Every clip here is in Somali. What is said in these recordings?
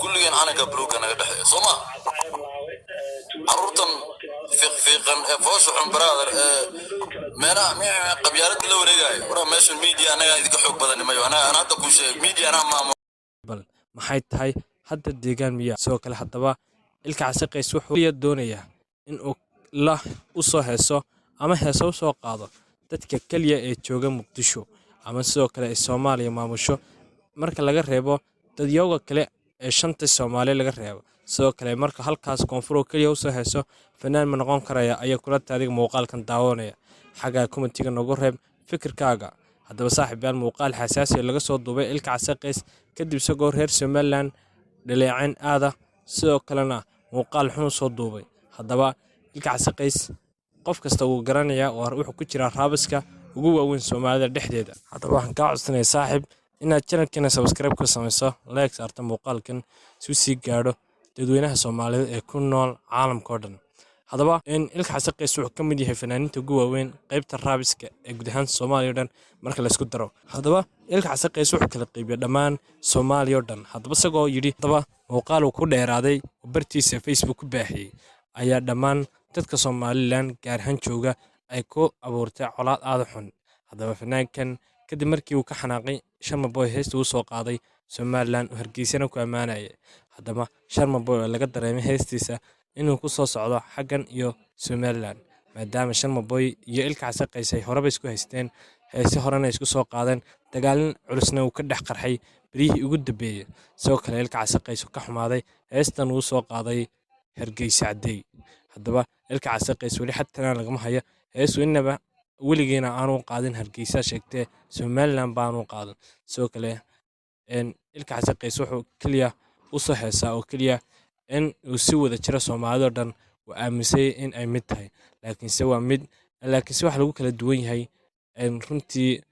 كلنا أنا قبلوك أنا قد صوما عروتن فيقن فوش عن برادر منا قبيلة لو رجعي ورا ماشي الميديا أنا إذا حب بدني ما أنا هذا كل شيء ميديا أنا ما bal maxay tahay hadda deegaan miyaa sidoo kale haddaba ilka casaqays wuxuu doonayaa in uu la u soo heeso ama heeso u soo qaado dadka kaliya ee jooga Muqdisho ama sidoo kale ee Soomaaliya maamusho marka laga reebo dadyoga kale ee shanta Soomaaliya laga reebo sidoo kale marka halkaas koonfur kaliya u soo heeso fanaan ma noqon karaya ayaa kula taariikh muuqaalkan daawanaya xaga commentiga nagu reeb fikirkaaga haddaba saaxiibyaal muuqaal xasaasi laga soo duubay ilka casaqays kadib isagoo reer Somaliland dhaleecin aada sidoo kalena muuqaal xun soo duubay haddaba ilka casaqays qof kasta uu garanaya oo wuxuu ku jira raabiska ugu waaweyn Soomaalida dhexdeeda haddaba waxaan ka codsanayaa saaxiib inaad channelkeena subscribe ku sameyso like saarta muuqaalkan si uu sii gaadho dadweynaha Soomaalida ee ku nool caalamka oo dhan haddaba in ilka casaqays wuxuu ka mid yahay fanaaniinta ugu waaweyn qaybta raabiska ee guud ahaan Soomaaliya oo dhan marka la isku daro haddaba ilka casaqays wuxuu kala qaybiyaa dhammaan Soomaaliya oo dhan haddaba isagoo yiri haddaba muuqaal uu ku dheeraaday oo bartiisa Facebook ku baahiyay ayaa dhammaan dadka Somaliland gaar ahaan jooga ay ku abuurtay colaad aad u xun haddaba fanaankan kadib markii uu ka xanaaqay Sharma Boy heesta uu soo qaaday Somaliland oo Hargeysana ku amaanayay haddaba Sharma Boy laga dareemay heestiisa inuu ku soo socdo xaggan iyo Somaliland maadaama Sharma Boy iyo ilka casaqays ay horeba isku haysteen heesi horena isku soo qaadeen dagaalin culusna uu ka dhex qarxay birihii ugu dambeeyay sidoo kale ilka casaqays ka xumaaday heestan uu soo qaaday Hargeysa caday haddaba ilka casaqays wali xataa lagama hayo hees weynaba weligeena aanu qaadin Hargeysa sheegtay Somaliland baanu qaadan sidoo kale ilka casaqays wuxuu kaliya u soo heesaa oo kaliya in uu si wada jiro Soomaalida oo dhan waa aaminsan in ay mid tahay laakiinse waa mid laakiinse wax lagu kala duwan yahay runtii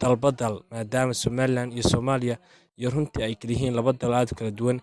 dalbadal maadaama Somaliland iyo Soomaaliya iyo runtii ay kala yihiin laba dal aad kala duwan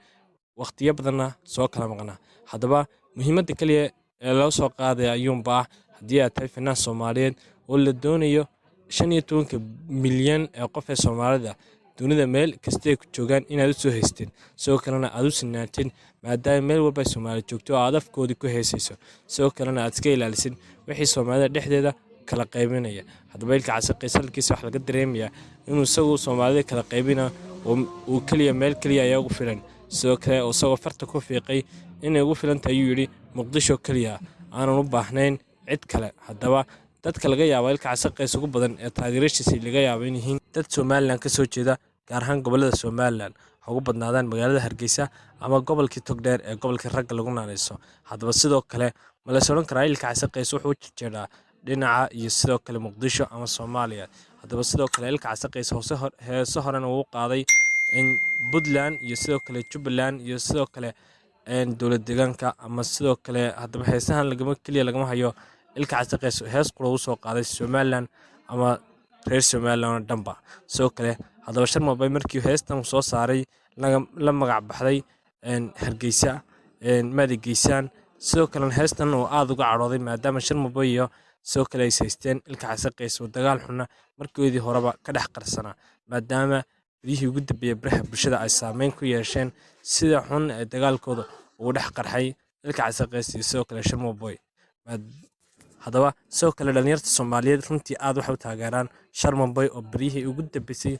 waqtiyo badanna soo kala maqnaa haddaba muhiimadda kaliya ee loo soo qaaday ayuunba haddii aad tahay fanaan Soomaaliyeed oo la doonayo 15 milyan ee qof ee Soomaalida dunida meel kasta ay ku joogaan inaad u soo heysteen sidoo kalena aad u sinaateen maadaama meel walba Soomaali joogto aad afkoodi ku heesayso sidoo kalena aad iska ilaalisid wixii Soomaalida dhexdeeda kala qaybinaya haddaba ilka casaqays halkiisa wax laga dareemayaa inuu isagu Soomaalida kala qaybina oo kaliya meel kaliya ayaa ugu filan sidoo kale oo isagoo farta ku fiiqay inay ugu filan tahay ayuu yiri Muqdisho kaliya aanan u baahnayn cid kale haddaba dadka laga yaabo ilka casaqays ugu badan ee taageeradiisa laga yaabo in yihiin dad Somaliland ka soo jeeda gaar ahaan gobolada Somaliland ugu badnaadaan magaalada Hargeysa ama gobolka Togdheer ee gobolka Ragga lagu naanayso haddaba sidoo kale ma la soo karaa ilka casaqays wuxuu jeedaa dhinaca iyo sidoo kale Muqdisho ama Soomaaliya haddaba sidoo kale ilka casaqays heeso horena uu qaaday in Puntland iyo sidoo kale Jubaland iyo sidoo kale dowlad deegaanka ama sidoo kale haddaba heesahan lagama hayo ilka casaqays hees qura uu soo qaaday Somaliland ama reer Somaliland dhanba sidoo kale haddaba Sharma Boy markii heestan soo saaray la magac baxday Hargeysa Maadgeysaan sidoo kale heestan oo aad uga carooday maadaama Sharma Boy iyo sidoo kale ay haysteen ilka casaqays oo dagaal xunna markoodii horeba ka dhex qarsanaa maadaama birihii ugu dambeeyay baraha bulshada ay saameyn ku yeesheen sida xun ee dagaalkooda uu dhex qarxay ilka casaqays iyo sidoo kale Sharma Boy haddaba sidoo kale dhalinyarta Soomaaliyeed runtii aad wax u taageeraan Sharma Boy oo birihii ugu dambeysay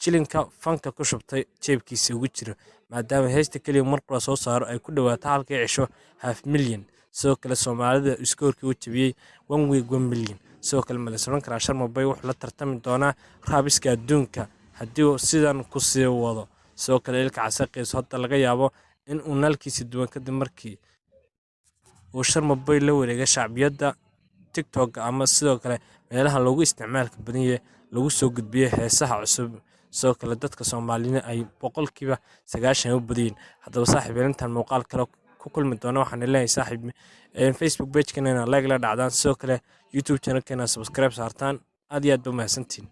jilinka fanka ku shubtay jeebkiisa ugu jiro maadaama heesta kaliya markuu soo saaro ay ku dhawaato halka cisho 500,000 sidoo kale Soomaalida iskoorkii uu jabiyay 1 week 1 million sidoo kale ma la soo karaa Sharma Boy wuxuu la tartami doonaa raabiska adduunka haddii uu sidan ku sii wado sidoo kale ilka casaqays hadda laga yaabo in uu nalkiisa duwan kadib markii uu Sharma Boy la wareegay shacbiyadda TikTok ama sidoo kale meelaha loogu isticmaalka badan yahay lagu soo gudbiyay heesaha cusub sidoo kale dadka Soomaaliyeed ay 90% u badiyeen haddaba saaxiib intaan muuqaal kale ku kulmi doona waxaan leeyahay saaxiib Facebook page-keena like la dhacdaan sidoo kale YouTube channel-keena subscribe saartaan aad iyo aad ba mahadsantiin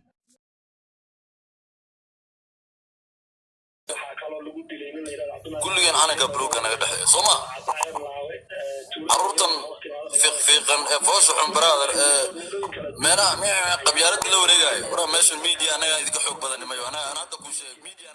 كلنا أنا قبلوك أنا قد صوما عروتن فيقن فوش عن برادر منا قبيلة لو رجعي ورا ماشي الميديا أنا إذا حب بدني ما أنا هذا كل شيء ميديا